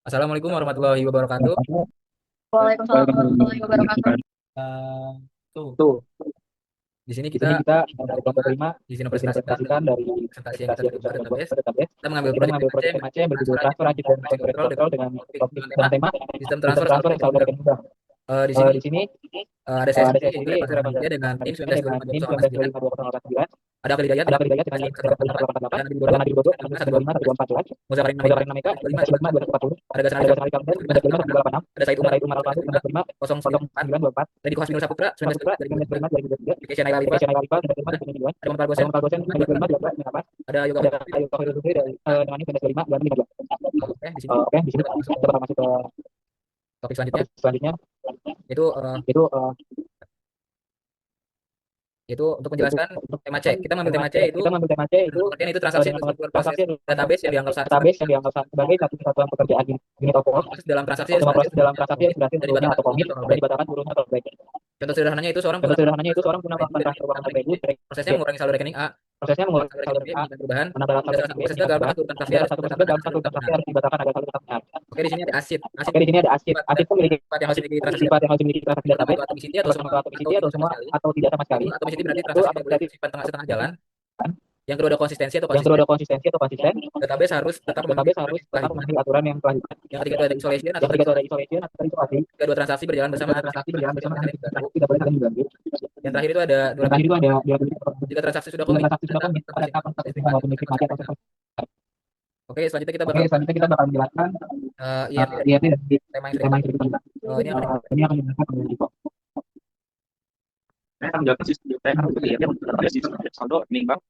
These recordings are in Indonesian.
Assalamualaikum warahmatullahi wabarakatuh. Waalaikumsalam warahmatullahi wabarakatuh. Eh, tuh, Tuh, di sini di kita sini kita kelompok kelompok 5 kelima izin izin presentasikan presentasikan tentang dari presentasi yang presentasi kita yang terima bisa kita buat database. pada database. Kita mengambil Kita proyek mengambil MAC proyek yang MAC yang transfer berjudul aja transfer dan aja dan versi corporate control dengan control dengan topik topik dengan tema dengan tema sistem sistem transfer transfer saldo yang rekening saldo mudah. rekening mudah. Di sini Di sini ada saya ada sendiri saya yaitu sendiri Irfan yaitu Rafa Dia dengan tim dengan tim 1925 1925 ada Khalid Dayat ada dengan Feri Dayat dengan tim tim 1888 1888 ada Nadi ada Bodoh Nadir Bodo dengan 1925 1925 1214 Muzafarin Muzaffar Nameka Nameka 1925 1925 ada Gasan ada Ali Gasan Ali Kamden Kamil 1925 1986 ada Said ada Umar Said Umar Al-Fatih 1925 0904 0924 Deddy Kohasminur Saputra 1925 1925 2023 Kesia Naila Lipa Indonesia Nagaripa 1925 ada Muhammad ada Gosen Muhammad Gosen 1925 1925 ada Yoga ada Hoirul Ayu Fahirul Dufri dari dengan ini 1925 2015. Oke, di sini Oke, di sini kita bakal masuk ke kita bakal masuk ke topik selanjutnya, topik selanjutnya, yaitu yaitu yaitu untuk yaitu menjelaskan untuk tema C. Kita mengambil tema tema C. C itu Kita mengambil tema C itu pengertian itu transaksi dengan atau sebuah proses transaksi adalah database yang dianggap database yang sebagai dianggap sebagai satu kesatuan pekerjaan unit of work. proses dalam transaksi harus Semua berhasil proses dalam seluruhnya atau transaksi komit harus berhasil dan seluruhnya dibatalkan atau seluruhnya komit atau dan rollback. dibatalkan seluruhnya atau rollback. Contoh sederhananya itu seorang Contoh melakukan sederhananya itu seorang transfer melakukan rekening transfer B uang ke antar rekening BU C. dari Prosesnya B. mengurangi saldo rekening A, Prosesnya menambah mengurangi saldo saldo rekening B rekening A, menunjukkan perubahan. menambah Jika saldo salah rekening satu B proses menunjukkan gagal maka perubahan. urutan transaksi Jika harus satu proses dibatalkan gagal, agar maka saldo urutan tetap transaksi benar. harus dibatalkan agar saldo tetap benar. Oke, di sini ada asid. Asid Oke, di sini memiliki ada asid. sifat Asid itu memiliki sifat yang harus dimiliki transaksi sifat yang database. harus dimiliki transaksi Bukan tentu database. atomicity atau Bukan semua tentu atau atomicity atau tidak sama semua sekali. atau tidak sama Satu sekali. atomicity berarti Itu transaksi tidak boleh atomicity bersifat tengah setengah jalan. Yang kedua ada konsistensi atau yang kedua konsisten. ada konsistensi atau konsisten. Database harus tetap memenuhi Database aturan harus yang telah tetap dibuat. memenuhi aturan yang telah dibuat. Yang ketiga itu ada isolation atau Yang ketiga itu ada terisolasi. isolation atau isolasi. Jika dua transaksi berjalan bersama Jika harus transaksi transaksi berjalan tidak bersama boleh saling diganggu. tidak boleh saling diganggu. Yang terakhir itu ada Yang terakhir durability. itu ada durability. Jika transaksi sudah Jika komit, transaksi pada sudah tahap komit, pada tahap listrik membuat mati atau listrik proses mati atau perbaikan. sesuatu. Oke, selanjutnya kita Oke, bakal selanjutnya kita bakal menjelaskan IRT dari IRT dari tema yang sudah tema kita yang bahas. sudah kita bahas. Ini akan dimulai. Ini akan dijelaskan oleh Riko. Saya akan menjelaskan sistem saya akan menjelaskan IRT ada sistem saldo rekening bank.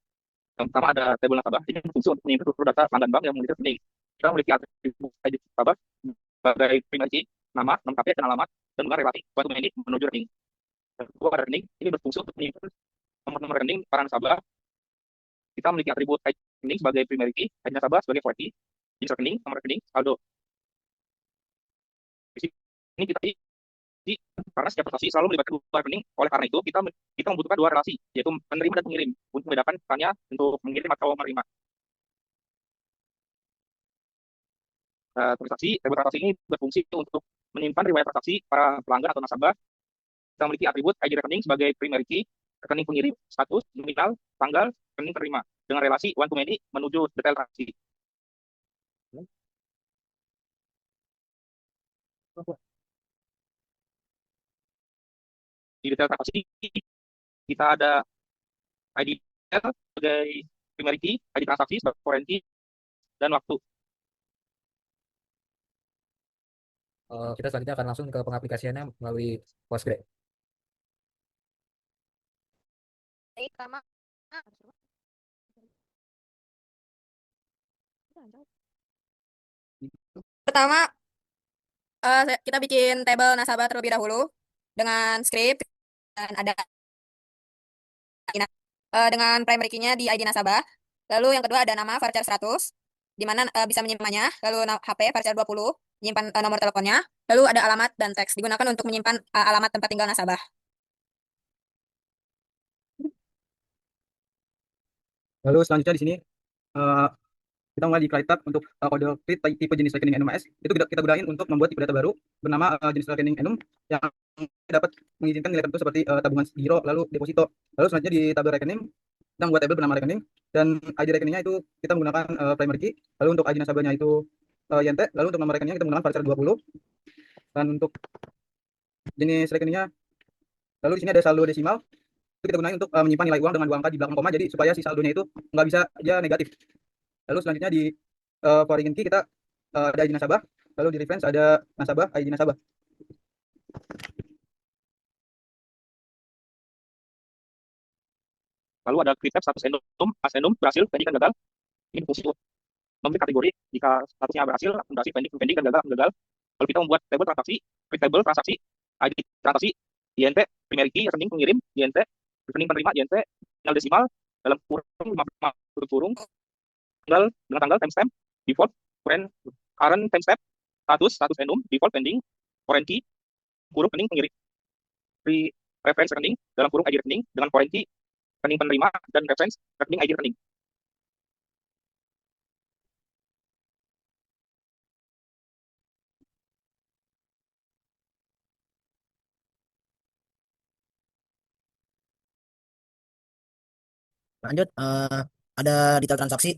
Yang pertama ada tabel nasabah. Ini fungsi untuk menyimpan seluruh data pelanggan bank yang memiliki rekening. Kita memiliki atribut ID nasabah sebagai primary key, nama, nomor KP, dan alamat, dan juga relasi suatu milik menuju rekening. Yang kedua ada rekening. Ini berfungsi untuk menyimpan nomor-nomor rekening para nasabah. Kita memiliki atribut ID rekening sebagai primary key, ID nasabah sebagai void key, jenis rekening, nomor rekening, saldo. Di sini kita karena setiap transaksi selalu melibatkan dua rekening. Oleh karena itu, kita membutuhkan dua relasi, yaitu penerima dan pengirim, untuk membedakan perannya untuk mengirim atau menerima. Transaksi ini berfungsi untuk menyimpan riwayat transaksi para pelanggan atau nasabah. Kita memiliki atribut ID rekening sebagai primary key, rekening pengirim, status, nominal, tanggal, rekening penerima, dengan relasi one to many menuju detail transaksi. Di detail transaksi, kita ada ID detail sebagai primary key, ID transaksi sebagai foreign key, dan waktu. Kita selanjutnya akan langsung ke pengaplikasiannya melalui Postgre. Baik, pertama pertama kita bikin tabel nasabah terlebih dahulu dengan script dan ada dengan primary key-nya di ID nasabah. Lalu yang kedua ada nama varchar 100 di mana bisa menyimpannya. Lalu HP varchar 20 menyimpan nomor teleponnya. Lalu ada alamat dan teks digunakan untuk menyimpan alamat tempat tinggal nasabah. Lalu selanjutnya di sini eh, kita mulai di tab untuk kode kredit tipe jenis rekening NUMAS. Itu kita gunain untuk membuat tipe data baru bernama jenis rekening NUM yang dapat mengizinkan nilai tertentu seperti tabungan giro lalu deposito. Lalu selanjutnya di tabel rekening kita membuat tabel bernama rekening dan ID rekeningnya itu kita menggunakan primary key. Lalu untuk ID nasabahnya itu YNT. Lalu untuk nomor rekeningnya kita menggunakan voucher 20 dan untuk jenis rekeningnya lalu di sini ada saldo desimal itu kita gunakan untuk menyimpan nilai uang dengan dua angka di belakang koma jadi supaya si saldonya itu nggak bisa aja negatif. Lalu selanjutnya di foreign key kita ada ID nasabah, lalu di reference ada nasabah, ID nasabah. Lalu ada quick tab status endum, asendum berhasil, pending dan gagal. Ini fungsi untuk memberi kategori jika statusnya berhasil, akumulasi pending dan gagal. Lalu kita membuat tabel transaksi, quick table transaksi, ID transaksi, INT, primary key, rekening pengirim, INT, rekening penerima, INT, tinggal desimal, dalam kurung, 5 huruf kurung, tanggal, dengan tanggal, timestamp, default, current timestamp, status endum, default pending, foreign key, kurung rekening pengirim, reference rekening, dalam kurung ID rekening, dengan foreign key, rekening penerima, dan reference rekening ID rekening. Lanjut, ada detail transaksi.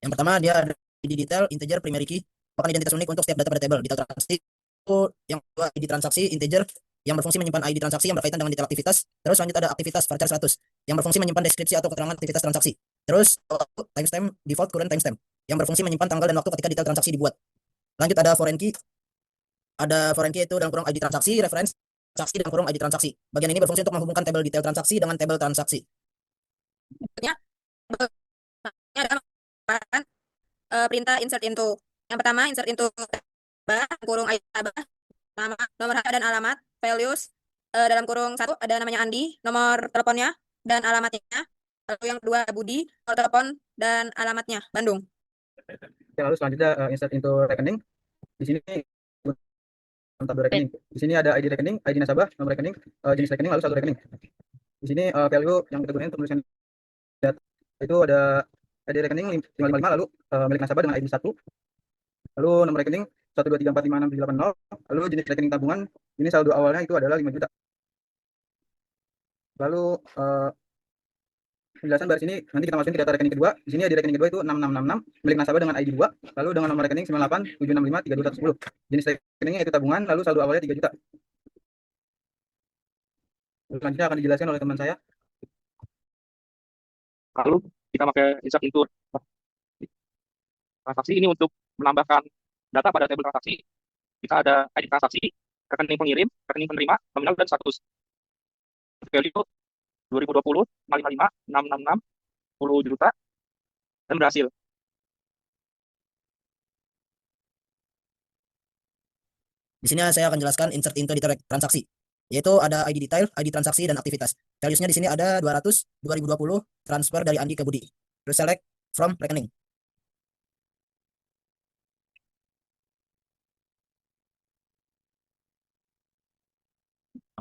Yang pertama dia ada ID detail integer primary key merupakan identitas unik untuk setiap data pada table. Detail transaksi itu yang kedua ID transaksi integer yang berfungsi menyimpan ID transaksi yang berkaitan dengan detail aktivitas. Terus lanjut ada aktivitas varchar 100 yang berfungsi menyimpan deskripsi atau keterangan aktivitas transaksi. Terus timestamp default current timestamp yang berfungsi menyimpan tanggal dan waktu ketika detail transaksi dibuat. Lanjut ada foreign key. Ada foreign key itu dalam kurung ID transaksi, reference transaksi dalam kurung ID transaksi. Bagian ini berfungsi untuk menghubungkan tabel detail transaksi dengan tabel transaksi. Berikutnya, ada perintah insert into. Yang pertama, insert into tabah, kurung ID tabah, nama, nomor HP dan alamat, values, dalam kurung 1 ada namanya Andi, nomor teleponnya dan alamatnya. Lalu yang kedua ada Budi, nomor telepon dan alamatnya, Bandung. Oke, lalu selanjutnya insert into rekening. Di sini tabel rekening. Di sini ada ID rekening, ID nasabah, nomor rekening, jenis rekening, lalu saldo rekening. Di sini value yang kita gunakan untuk menuliskan data itu ada ID rekening 555, lalu milik nasabah dengan ID 1, lalu nomor rekening 123456780, lalu jenis rekening tabungan ini saldo awalnya itu adalah 5 juta. Lalu penjelasan baris ini nanti kita masukin ke data rekening kedua. Di sini di rekening kedua itu 6666 milik nasabah dengan ID 2, lalu dengan nomor rekening 9876532110. Jenis rekeningnya itu tabungan, lalu saldo awalnya 3 juta. Selanjutnya akan dijelaskan oleh teman saya. Lalu kita pakai insert into transaksi ini untuk menambahkan data pada tabel transaksi. Kita ada ID transaksi, rekening pengirim, rekening penerima, nominal dan status. Value 2020 555 666 10 juta dan berhasil. Di sini saya akan jelaskan insert into detail transaksi, yaitu ada ID detail, ID transaksi, dan aktivitas. Values-nya di sini ada 200, 2020, transfer dari Andi ke Budi. Terus select from rekening.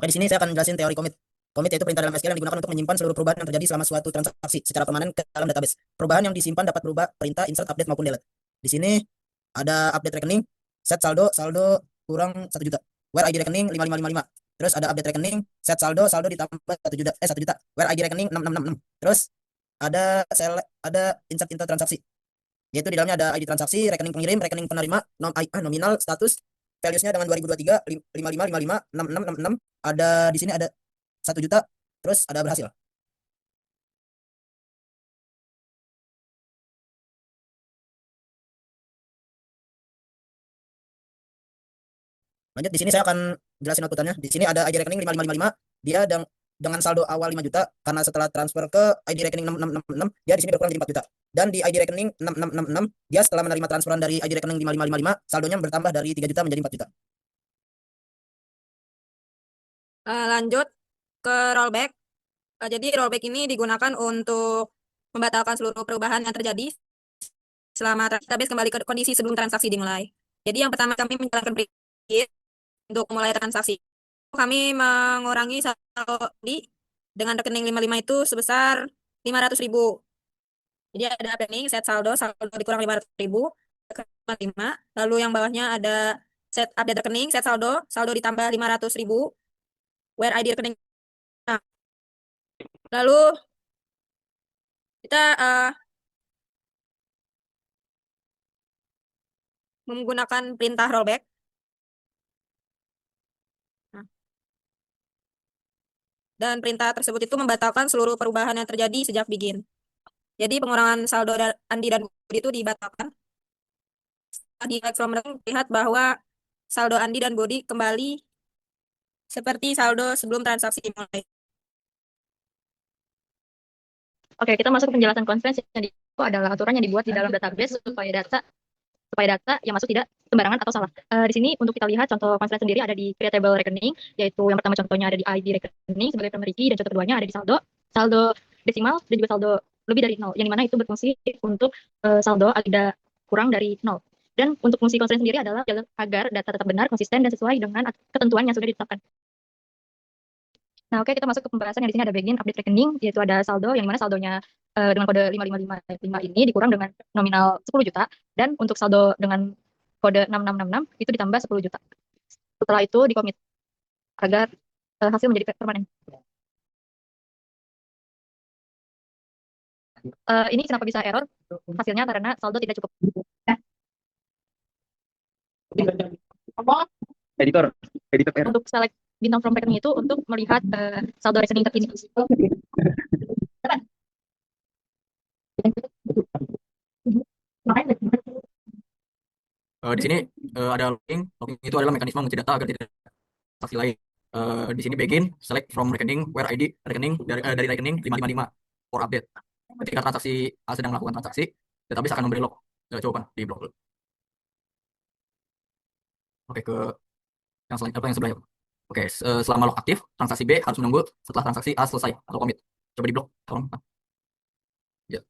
Oke, di sini saya akan jelasin teori commit. Commit yaitu perintah dalam SQL yang digunakan untuk menyimpan seluruh perubahan yang terjadi selama suatu transaksi secara permanen ke dalam database. Perubahan yang disimpan dapat berubah perintah insert, update, maupun delete. Di sini ada update rekening, set saldo, saldo kurang 1 juta. Where ID rekening 5555. Terus ada update rekening, set saldo, saldo ditambah 1 juta, 1 juta. Where ID rekening 6666. Terus ada insert into transaksi. Yaitu di dalamnya ada ID transaksi, rekening pengirim, rekening penerima, nominal, status, values-nya dengan 2023 5555 6666. Ada di sini ada 1 juta, terus ada berhasil. Lanjut, di sini saya akan jelasin outputannya. Di sini ada ID rekening 5555, dia dengan saldo awal 5 juta karena setelah transfer ke ID rekening 6666 dia di sini berkurang jadi 4 juta. Dan di ID rekening 6666 dia setelah menerima transferan dari ID rekening 5555 saldonya bertambah dari 3 juta menjadi 4 juta. Lanjut ke rollback. Jadi rollback ini digunakan untuk membatalkan seluruh perubahan yang terjadi selama database kembali ke kondisi sebelum transaksi dimulai. Jadi yang pertama kami menjalankan print untuk memulai transaksi. Kami mengurangi saldo dengan rekening 55 itu sebesar 500.000. Jadi ada rekening set saldo, saldo dikurang 500.000, 5. Lalu yang bawahnya ada set update rekening, set saldo, saldo ditambah 500.000, where ID rekening. Nah, lalu kita menggunakan perintah rollback. Nah, dan perintah tersebut itu membatalkan seluruh perubahan yang terjadi sejak begin. Jadi pengurangan saldo Andi dan Budi itu dibatalkan. Di like from lihat bahwa saldo Andi dan Budi kembali seperti saldo sebelum transaksi dimulai. Oke, kita masuk ke penjelasan constraints yang itu adalah aturan yang dibuat di dalam database supaya data yang masuk tidak sembarangan atau salah. Di sini untuk kita lihat contoh constraint sendiri ada di creatable rekening, yaitu yang pertama contohnya ada di ID rekening sebagai primary key, dan contoh keduanya ada di saldo desimal, dan juga saldo lebih dari 0, yang dimana itu berfungsi untuk saldo ada kurang dari 0. Dan untuk fungsi constraint sendiri adalah agar data tetap benar, konsisten, dan sesuai dengan ketentuan yang sudah ditetapkan. Nah, oke, kita masuk ke pembahasan yang di sini ada begin update rekening, yaitu ada saldo yang mana saldonya dengan kode 5555 ini dikurang dengan nominal 10 juta, dan untuk saldo dengan kode 6666 itu ditambah 10 juta. Setelah itu dikomit agar hasil menjadi permanen. Ini kenapa bisa error? Hasilnya karena saldo tidak cukup. Editor, editor error. Untuk select bintang from rekening itu untuk melihat saldo rekening terkini. Di sini ada logging. Logging itu adalah mekanisme mengunci data agar tidak transaksi lain. Di sini begin, select from rekening, where ID rekening dari rekening 555 for update. Ketika transaksi A sedang melakukan transaksi, database akan memberi log jawaban di blok. Oke, ke yang selanjutnya apa yang sebelah. Oke, selama log aktif, transaksi B harus menunggu setelah transaksi A selesai atau komit. Coba di blok, tolong. Ya.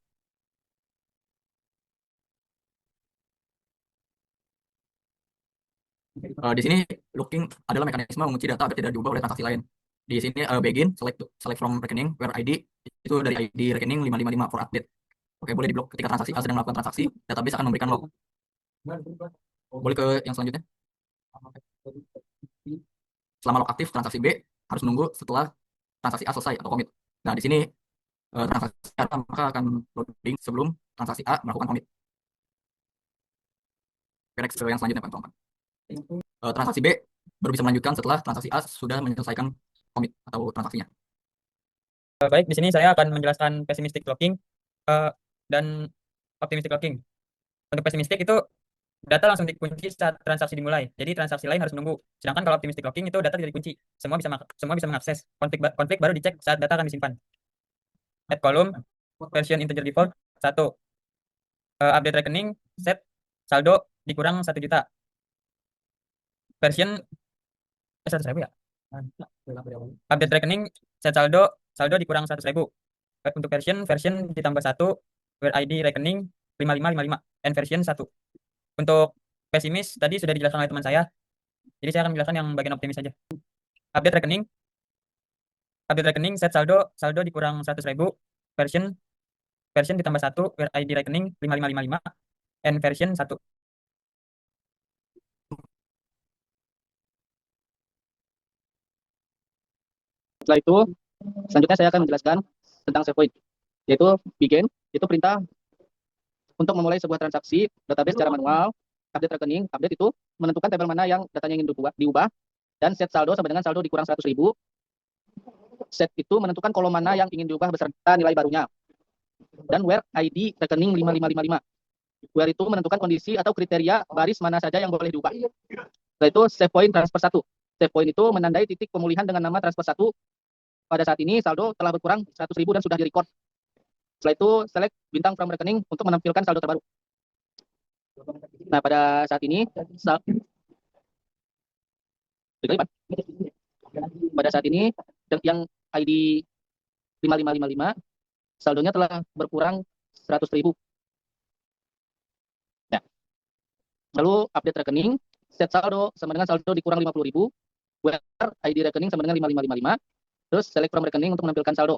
Di sini looking adalah mekanisme mengunci data agar tidak diubah oleh transaksi lain. Di sini begin, select from rekening, where ID itu dari ID rekening 555 for update. Oke, boleh diblok ketika transaksi A sedang melakukan transaksi, database akan memberikan log. Boleh ke yang selanjutnya. Selama log aktif, transaksi B harus menunggu setelah transaksi A selesai atau komit. Nah, di sini transaksi A maka akan loading sebelum transaksi A melakukan komit. Next ke yang selanjutnya, Pak Toman. Transaksi B baru bisa melanjutkan setelah transaksi A sudah menyelesaikan komit atau transaksinya. Baik, di sini saya akan menjelaskan pessimistic locking dan optimistic locking. Untuk pessimistic itu data langsung dikunci saat transaksi dimulai. Jadi transaksi lain harus menunggu. Sedangkan kalau optimistic locking itu data tidak dikunci. Semua bisa mengakses. Konflik baru dicek saat data akan disimpan. Add column, version integer default 1. Update rekening, set saldo dikurang 1 juta. Version 100.000 ya? Update rekening, set saldo dikurang 100.000. Untuk version ditambah 1, where ID rekening 5555, and version 1. Untuk pesimis tadi sudah dijelaskan oleh teman saya. Jadi saya akan menjelaskan yang bagian optimis saja. Update rekening, set saldo dikurang 100.000, version ditambah 1, where ID rekening 5555, and version 1. Setelah itu, selanjutnya saya akan menjelaskan tentang save point, yaitu begin, itu perintah untuk memulai sebuah transaksi database secara manual. Update rekening, update itu menentukan tabel mana yang datanya ingin diubah, dan set saldo sama dengan saldo dikurang 100.000. Set itu menentukan kolom mana yang ingin diubah beserta nilai barunya. Dan where ID rekening 5555. Where itu menentukan kondisi atau kriteria baris mana saja yang boleh diubah. Setelah itu save point transfer 1. Save point itu menandai titik pemulihan dengan nama transfer 1. Pada saat ini saldo telah berkurang 100.000 dan sudah direcord. Setelah itu select bintang from rekening untuk menampilkan saldo terbaru. Nah, pada saat ini yang ID 5555 saldonya telah berkurang 100.000. Ya. Lalu update rekening, set saldo sama dengan saldo dikurang 50.000, where ID rekening sama dengan 5555, terus select from rekening untuk menampilkan saldo.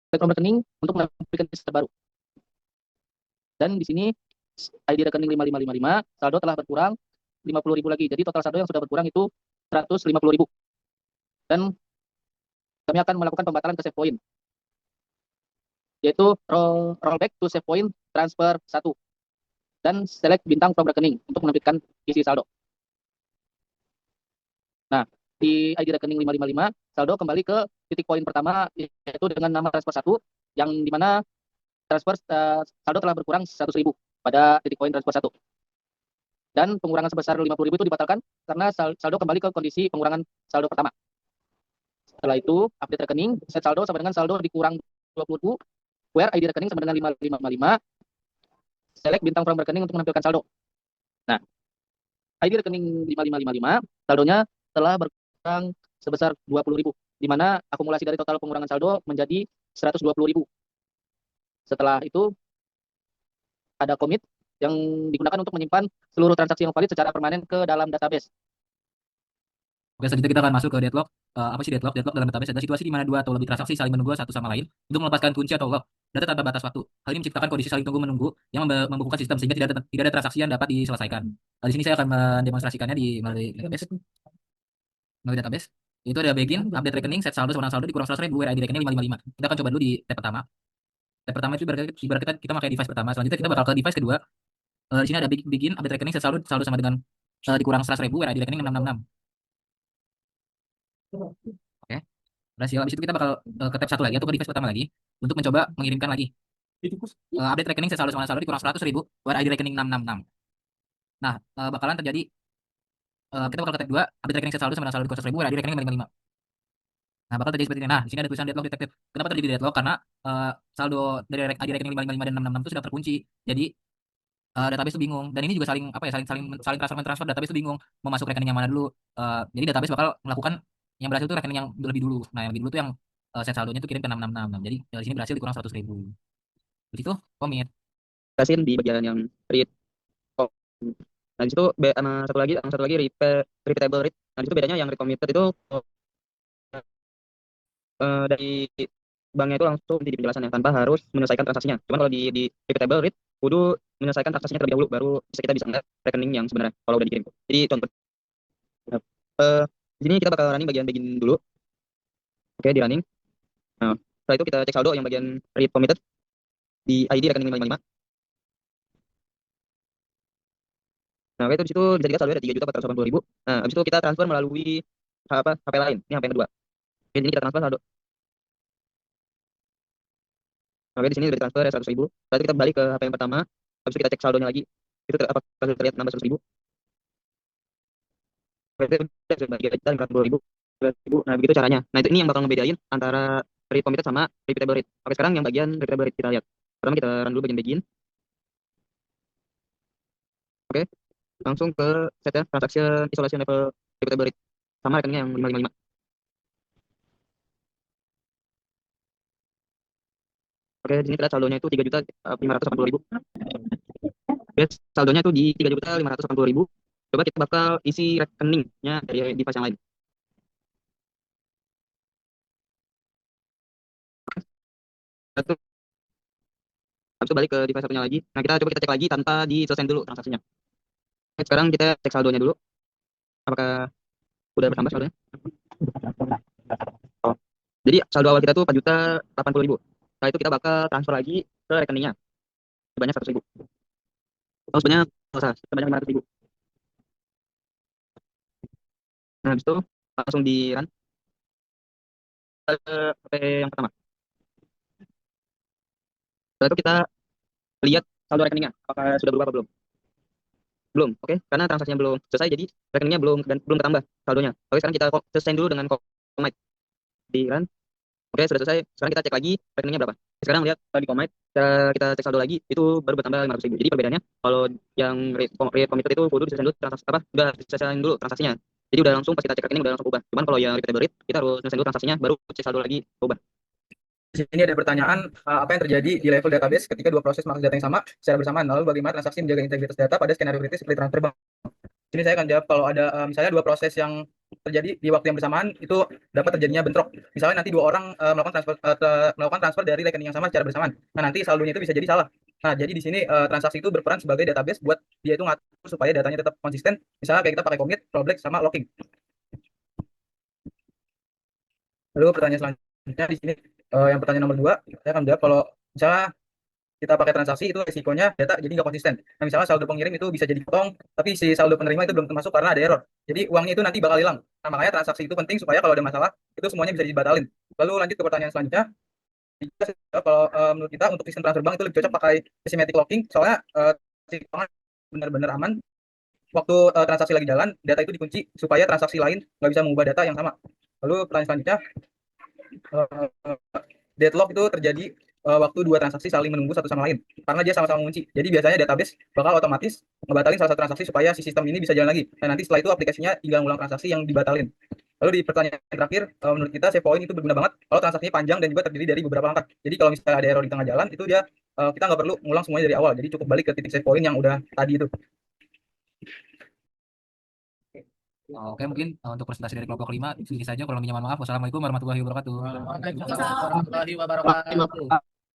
Select from rekening untuk menampilkan list terbaru. Dan di sini ID rekening 5555, saldo telah berkurang 50.000 lagi. Jadi total saldo yang sudah berkurang itu 150.000. Dan kami akan melakukan pembatalan ke save point, yaitu rollback to save point transfer 1. Dan select bintang from rekening untuk menampilkan isi saldo. Nah, di ID rekening 555, saldo kembali ke titik poin pertama, yaitu dengan nama transfer 1, yang dimana transfer saldo telah berkurang 100.000 pada titik poin transfer 1. Dan pengurangan sebesar 50.000 itu dibatalkan karena saldo kembali ke kondisi pengurangan saldo pertama. Setelah itu, update rekening, set saldo sama dengan saldo dikurang 20.000, where ID rekening sama dengan 5555, select bintang from rekening untuk menampilkan saldo. Nah, ID rekening 5555, saldonya telah berkurang sebesar 20.000, di mana akumulasi dari total pengurangan saldo menjadi 120.000. Setelah itu, ada commit yang digunakan untuk menyimpan seluruh transaksi yang valid secara permanen ke dalam database. Oke, selanjutnya kita akan masuk ke deadlock. Apa sih deadlock? Deadlock dalam database adalah situasi di mana dua atau lebih transaksi saling menunggu satu sama lain untuk melepaskan kunci atau lock data tanpa batas waktu. Hal ini menciptakan kondisi saling tunggu menunggu yang membukukan sistem sehingga tidak ada transaksi yang dapat diselesaikan. Di sini saya akan mendemonstrasikannya melalui database. Itu ada begin, update rekening, set saldo sama saldo dikurang 100.000, where ID rekening 555. Kita akan coba dulu di tab pertama. Tab pertama itu ibarat kita pakai device pertama. Selanjutnya kita bakal ke device kedua. Di sini ada begin, update rekening, set saldo sama dengan dikurang 100.000, where ID rekening 666. Oke, berhasil. Habis itu kita bakal ke tab satu lagi atau ke device pertama lagi untuk mencoba mengirimkan lagi. Update rekening set saldo sama saldo dikurang 100.000, where ID rekening 666. Nah, bakalan terjadi kita bakal ke tab 2, update rekening set saldo sama saldo dikurang 100.000, where ID rekening 555. Nah, bakal terjadi seperti ini. Nah, di sini ada tulisan deadlock detected. Kenapa terjadi deadlock? Karena saldo dari ID rekening 555 dan 666 itu sudah terkunci. Jadi database itu bingung. Dan ini juga saling apa ya, saling transfer database itu bingung mau masuk rekening yang mana dulu. Jadi database bakal melakukan yang berhasil itu rekening yang lebih dulu. Nah, yang lebih dulu itu yang set saldonya itu kirim ke 666. Jadi dari sini berhasil dikurang 100.000. Di situ komit. Jelasin di bagian yang read. Oh. Nah, di situ sama satu lagi repeatable read. Nah, di situ bedanya yang read committed itu dari banknya itu langsung di penjelasannya tanpa harus menyelesaikan transaksinya. Cuman kalau di repeatable read kudu menyelesaikan transaksinya terlebih dahulu baru kita bisa ngeliat rekening yang sebenarnya kalau udah dikirim. Jadi contoh di sini kita bakal running bagian begin dulu. Oke, di running. Nah, setelah itu kita cek saldo yang bagian read committed di ID rekening 555. Nah, oke, itu di situ bisa dilihat saldo ada 3.480.000. Nah, habis itu kita transfer melalui HP lain. Ini HP yang kedua. Oke, di sini kita transfer saldo. Oke, di sini sudah transfer 100.000. Lalu kita balik ke HP yang pertama. Habis itu kita cek saldonya lagi. Itu apakah terlihat nambah 100.000? Oke, itu sudah bagi kita 50.000. Nah, begitu caranya. Nah, ini yang bakal ngebedain antara read committed sama repeatable read. Oke, sekarang yang bagian repeatable read kita lihat. Pertama kita run dulu bagian begin. Oke, langsung ke setnya transaction isolation level repeatable read sama rekeningnya yang 555. Oke, di sini kita saldonya itu 3.580.000. Oke, saldonya itu di 3.580.000. Coba kita bakal isi rekeningnya dari device yang lain. Habis itu balik ke device satunya lagi. Nah, kita coba cek lagi tanpa diselesaikan dulu transaksinya. Oke, sekarang kita cek saldonya dulu. Apakah udah bertambah saldonya? Oh. Jadi saldo awal kita tuh 4.080.000. Setelah itu kita bakal transfer lagi ke rekeningnya sebanyak 100.000. Oh, sebanyak 500.000. Nah, habis itu langsung di run ke HP yang pertama. Setelah itu kita lihat saldo rekeningnya apakah sudah berubah apa belum. Belum, oke, karena transaksinya belum selesai jadi rekeningnya belum ketambah saldonya. Oke, sekarang kita selesai dulu dengan commit di run. Oke, sudah selesai. Sekarang kita cek lagi rekeningnya berapa. Sekarang lihat di commit, kita cek saldo lagi itu baru bertambah 500.000. Jadi perbedaannya kalau yang read committed itu kudu diselesaikan dulu udah diselesaikan dulu transaksinya. Jadi udah langsung pas kita cek rekening udah langsung ubah. Cuman kalau yang repeatable read kita harus selesaikan dulu transaksinya baru cek saldo lagi ubah. Di sini ada pertanyaan apa yang terjadi di level database ketika dua proses mengakses data yang sama secara bersamaan. Lalu bagaimana transaksi menjaga integritas data pada skenario kritis seperti transfer bank. Ini saya akan jawab kalau ada misalnya dua proses yang terjadi di waktu yang bersamaan itu dapat terjadinya bentrok. Misalnya nanti dua orang melakukan transfer dari rekening yang sama secara bersamaan. Nah, nanti saldonya itu bisa jadi salah. Nah, jadi di sini transaksi itu berperan sebagai database buat dia itu ngatur supaya datanya tetap konsisten. Misalnya kayak kita pakai commit, rollback sama locking. Lalu pertanyaan selanjutnya di sini yang pertanyaan nomor 2, saya akan jawab kalau misalnya kita pakai transaksi itu resikonya data jadi nggak konsisten. Nah, misalnya saldo pengirim itu bisa jadi potong, tapi si saldo penerima itu belum termasuk karena ada error. Jadi uangnya itu nanti bakal hilang. Nah, makanya transaksi itu penting supaya kalau ada masalah itu semuanya bisa dibatalin. Lalu lanjut ke pertanyaan selanjutnya. Kalau menurut kita untuk sistem transfer bank itu lebih cocok pakai asymmetric locking soalnya si keuangan benar-benar aman. Waktu transaksi lagi jalan, data itu dikunci supaya transaksi lain nggak bisa mengubah data yang sama. Lalu pertanyaan selanjutnya, deadlock itu terjadi waktu dua transaksi saling menunggu satu sama lain karena dia sama-sama mengunci. Jadi biasanya database bakal otomatis ngebatalin salah satu transaksi supaya si sistem ini bisa jalan lagi. Nah, nanti setelah itu aplikasinya tinggal ngulang transaksi yang dibatalin. Lalu di pertanyaan terakhir, menurut kita save point itu berguna banget kalau transaksinya panjang dan juga terdiri dari beberapa langkah. Jadi kalau misalnya ada error di tengah jalan, itu dia kita nggak perlu ngulang semuanya dari awal. Jadi cukup balik ke titik save point yang udah tadi itu. Oke, mungkin untuk presentasi dari kelompok 5 ini saja. Kalau lebihnya mohon maaf. Wassalamualaikum warahmatullahi wabarakatuh. Waalaikumsalam warahmatullahi wabarakatuh.